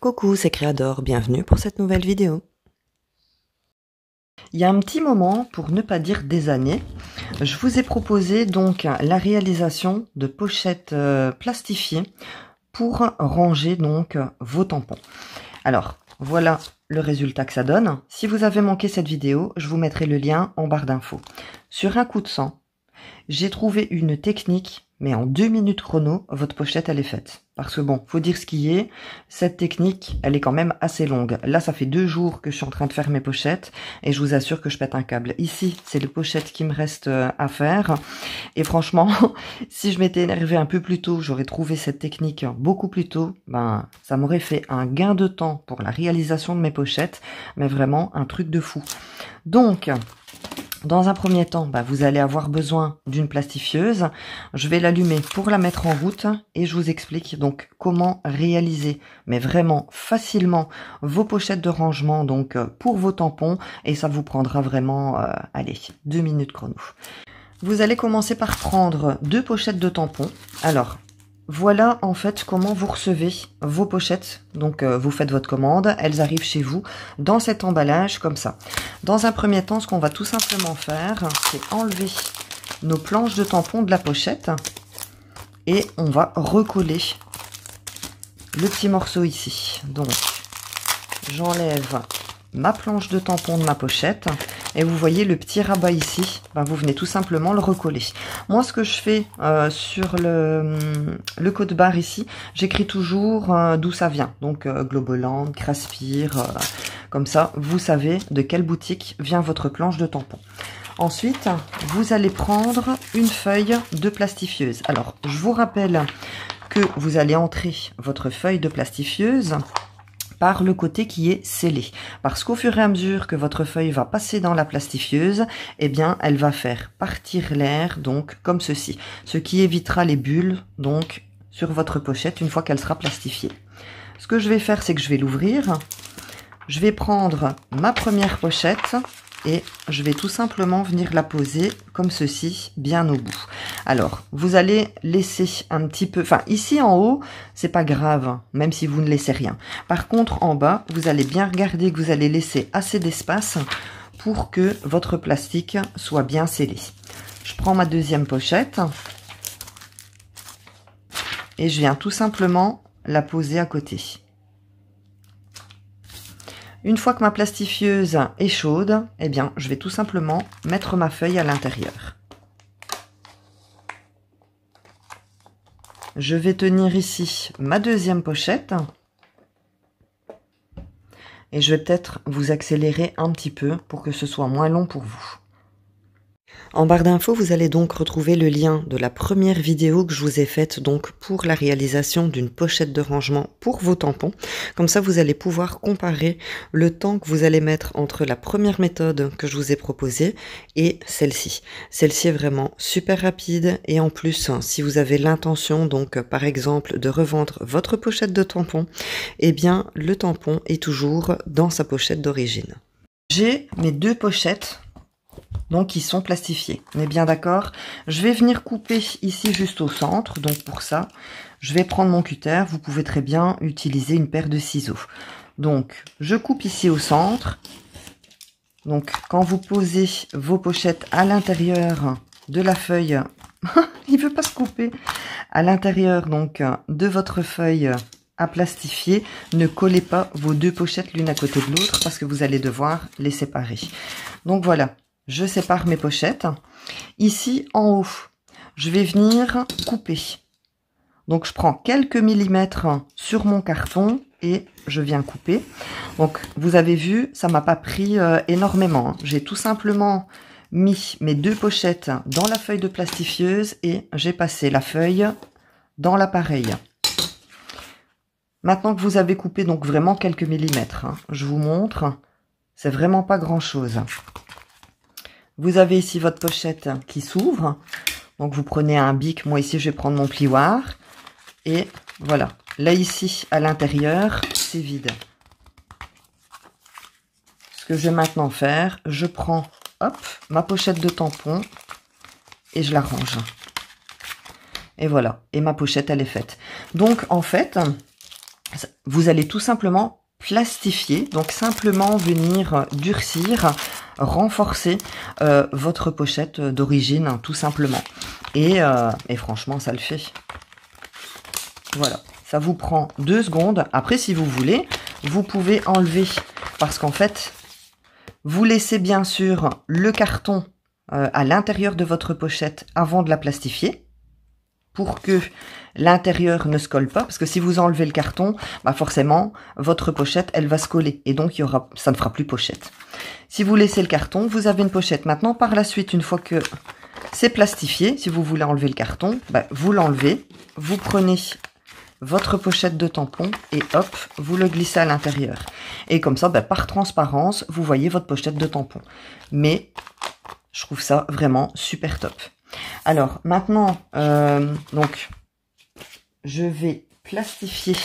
Coucou, c'est Créador, bienvenue pour cette nouvelle vidéo. Il y a un petit moment, pour ne pas dire des années, je vous ai proposé donc la réalisation de pochettes plastifiées pour ranger donc vos tampons. Alors, voilà le résultat que ça donne. Si vous avez manqué cette vidéo, je vous mettrai le lien en barre d'infos. Sur un coup de sang, j'ai trouvé une technique, mais en 2 minutes chrono, votre pochette, elle est faite. Parce que bon, faut dire ce qui est, cette technique, elle est quand même assez longue. Là, ça fait 2 jours que je suis en train de faire mes pochettes, et je vous assure que je pète un câble. Ici, c'est les pochettes qui me restent à faire. Et franchement, si je m'étais énervée un peu plus tôt, j'aurais trouvé cette technique beaucoup plus tôt, ben, ça m'aurait fait un gain de temps pour la réalisation de mes pochettes, mais vraiment un truc de fou. Donc, dans un premier temps, vous allez avoir besoin d'une plastifieuse. Je vais l'allumer pour la mettre en route et je vous explique donc comment réaliser, mais vraiment facilement, vos pochettes de rangement donc pour vos tampons, et ça vous prendra vraiment, allez, 2 minutes chrono. Vous allez commencer par prendre 2 pochettes de tampons. Alors, voilà en fait comment vous recevez vos pochettes. Donc vous faites votre commande, elles arrivent chez vous dans cet emballage comme ça. Dans un premier temps, ce qu'on va tout simplement faire, c'est enlever nos planches de tampons de la pochette et on va recoller le petit morceau ici. Donc j'enlève ma planche de tampon de ma pochette. Et vous voyez le petit rabat ici, vous venez tout simplement le recoller. Moi, ce que je fais sur le code barre ici, j'écris toujours d'où ça vient. Donc Globoland, Craspire, comme ça, vous savez de quelle boutique vient votre planche de tampon. Ensuite, vous allez prendre une feuille de plastifieuse. Alors, je vous rappelle que vous allez entrer votre feuille de plastifieuse par le côté qui est scellé. Parce qu'au fur et à mesure que votre feuille va passer dans la plastifieuse, eh bien, elle va faire partir l'air, donc, comme ceci. Ce qui évitera les bulles, donc, sur votre pochette une fois qu'elle sera plastifiée. Ce que je vais faire, c'est que je vais l'ouvrir. Je vais prendre ma première pochette et je vais tout simplement venir la poser comme ceci, bien au bout. Alors, vous allez laisser un petit peu... Enfin, ici en haut, c'est pas grave, même si vous ne laissez rien. Par contre, en bas, vous allez bien regarder que vous allez laisser assez d'espace pour que votre plastique soit bien scellé. Je prends ma deuxième pochette et je viens tout simplement la poser à côté. Une fois que ma plastifieuse est chaude, eh bien, je vais tout simplement mettre ma feuille à l'intérieur. Je vais tenir ici ma deuxième pochette. Et je vais peut-être vous accélérer un petit peu pour que ce soit moins long pour vous. En barre d'infos, vous allez donc retrouver le lien de la première vidéo que je vous ai faite donc pour la réalisation d'une pochette de rangement pour vos tampons. Comme ça, vous allez pouvoir comparer le temps que vous allez mettre entre la première méthode que je vous ai proposée et celle-ci. Celle-ci est vraiment super rapide et en plus, si vous avez l'intention donc par exemple de revendre votre pochette de tampon, eh bien le tampon est toujours dans sa pochette d'origine. J'ai mes 2 pochettes. Donc, ils sont plastifiés. On est bien d'accord? Je vais venir couper ici juste au centre. Donc, pour ça, je vais prendre mon cutter. Vous pouvez très bien utiliser une paire de ciseaux. Donc, je coupe ici au centre. Donc, quand vous posez vos pochettes à l'intérieur de la feuille... il veut pas se couper. À l'intérieur, donc, de votre feuille à plastifier, ne collez pas vos 2 pochettes l'une à côté de l'autre parce que vous allez devoir les séparer. Donc, voilà. Je sépare mes pochettes. Ici, en haut, je vais venir couper. Donc, je prends quelques millimètres sur mon carton et je viens couper. Donc, vous avez vu, ça m'a pas pris énormément. J'ai tout simplement mis mes 2 pochettes dans la feuille de plastifieuse et j'ai passé la feuille dans l'appareil. Maintenant que vous avez coupé donc vraiment quelques millimètres, je vous montre, c'est vraiment pas grand-chose. Vous avez ici votre pochette qui s'ouvre. Donc, vous prenez un bic. Moi, ici, je vais prendre mon plioir. Et voilà. Là, ici, à l'intérieur, c'est vide. Ce que je vais maintenant faire, je prends, hop, ma pochette de tampon et je la range. Et voilà. Et ma pochette, elle est faite. Donc, en fait, vous allez tout simplement plastifier, donc simplement venir durcir, renforcer votre pochette d'origine, tout simplement. Et franchement, ça le fait. Voilà, ça vous prend 2 secondes. Après, si vous voulez, vous pouvez enlever, parce qu'en fait, vous laissez bien sûr le carton à l'intérieur de votre pochette avant de la plastifier, pour que l'intérieur ne se colle pas, parce que si vous enlevez le carton, bah forcément, votre pochette, elle va se coller, et donc ça ne fera plus pochette. Si vous laissez le carton, vous avez une pochette. Maintenant, par la suite, une fois que c'est plastifié, si vous voulez enlever le carton, bah, vous l'enlevez, vous prenez votre pochette de tampon et hop, vous le glissez à l'intérieur. Et comme ça, bah, par transparence, vous voyez votre pochette de tampon. Mais je trouve ça vraiment super top. Alors maintenant, donc je vais plastifier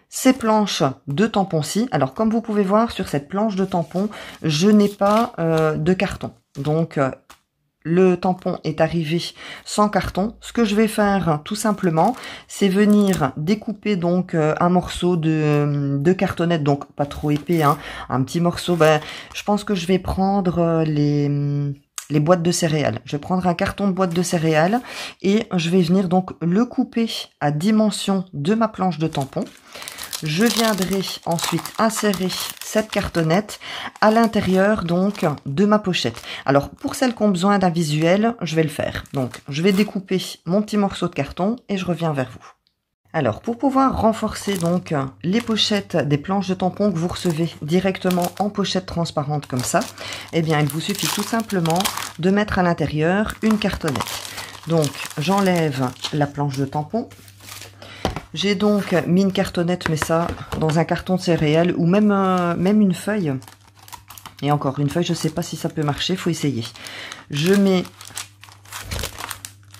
ces planches de tampons-ci. Alors comme vous pouvez voir sur cette planche de tampon, je n'ai pas de carton. Donc le tampon est arrivé sans carton. Ce que je vais faire tout simplement, c'est venir découper donc un morceau de cartonnette, donc pas trop épais, hein, un petit morceau. Ben, je pense que je vais prendre les boîtes de céréales. Je vais prendre un carton de boîte de céréales et je vais venir donc le couper à dimension de ma planche de tampon. Je viendrai ensuite insérer cette cartonnette à l'intérieur donc de ma pochette. Alors pour celles qui ont besoin d'un visuel, je vais le faire. Donc je vais découper mon petit morceau de carton et je reviens vers vous. Alors, pour pouvoir renforcer donc les pochettes des planches de tampons que vous recevez directement en pochette transparente comme ça, eh bien, il vous suffit tout simplement de mettre à l'intérieur une cartonnette. Donc, j'enlève la planche de tampon. J'ai donc mis une cartonnette, mais ça, dans un carton de céréales ou même une feuille. Et encore, une feuille, je ne sais pas si ça peut marcher, il faut essayer. Je mets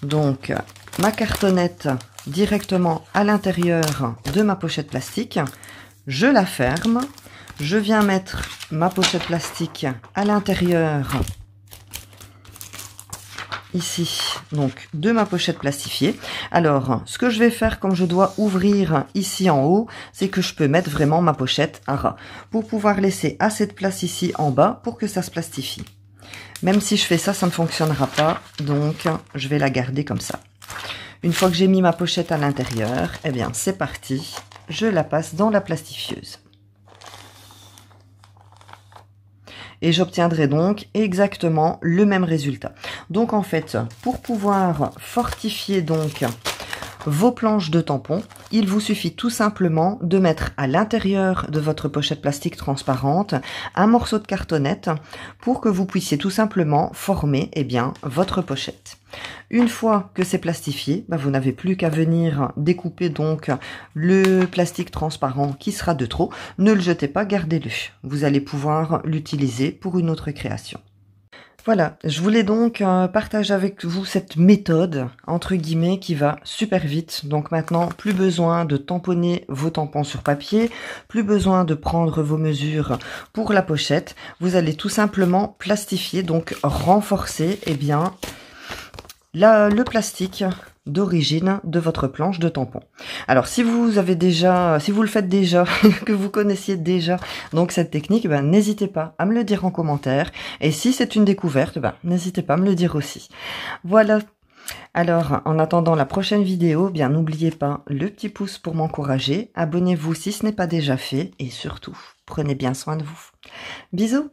donc ma cartonnette directement à l'intérieur de ma pochette plastique, je la ferme, je viens mettre ma pochette plastique à l'intérieur ici donc de ma pochette plastifiée. Alors ce que je vais faire, comme je dois ouvrir ici en haut, c'est que je peux mettre vraiment ma pochette à ras pour pouvoir laisser assez de place ici en bas pour que ça se plastifie. Même si je fais ça, ça ne fonctionnera pas, donc je vais la garder comme ça. Une fois que j'ai mis ma pochette à l'intérieur, eh bien c'est parti, je la passe dans la plastifieuse. Et j'obtiendrai donc exactement le même résultat. Donc en fait, pour pouvoir fortifier donc vos planches de tampons, il vous suffit tout simplement de mettre à l'intérieur de votre pochette plastique transparente un morceau de cartonnette pour que vous puissiez tout simplement former votre pochette. Une fois que c'est plastifié, vous n'avez plus qu'à venir découper donc le plastique transparent qui sera de trop. Ne le jetez pas, gardez-le. Vous allez pouvoir l'utiliser pour une autre création. Voilà, je voulais donc partager avec vous cette méthode, entre guillemets, qui va super vite. Donc maintenant, plus besoin de tamponner vos tampons sur papier, plus besoin de prendre vos mesures pour la pochette. Vous allez tout simplement plastifier, donc renforcer, le plastique d'origine de votre planche de tampon. Alors si vous le faites déjà, que vous connaissiez déjà donc cette technique, n'hésitez pas à me le dire en commentaire. Et si c'est une découverte, n'hésitez pas à me le dire aussi. Voilà. Alors, en attendant la prochaine vidéo, n'oubliez pas le petit pouce pour m'encourager. Abonnez-vous si ce n'est pas déjà fait. Et surtout, prenez bien soin de vous. Bisous!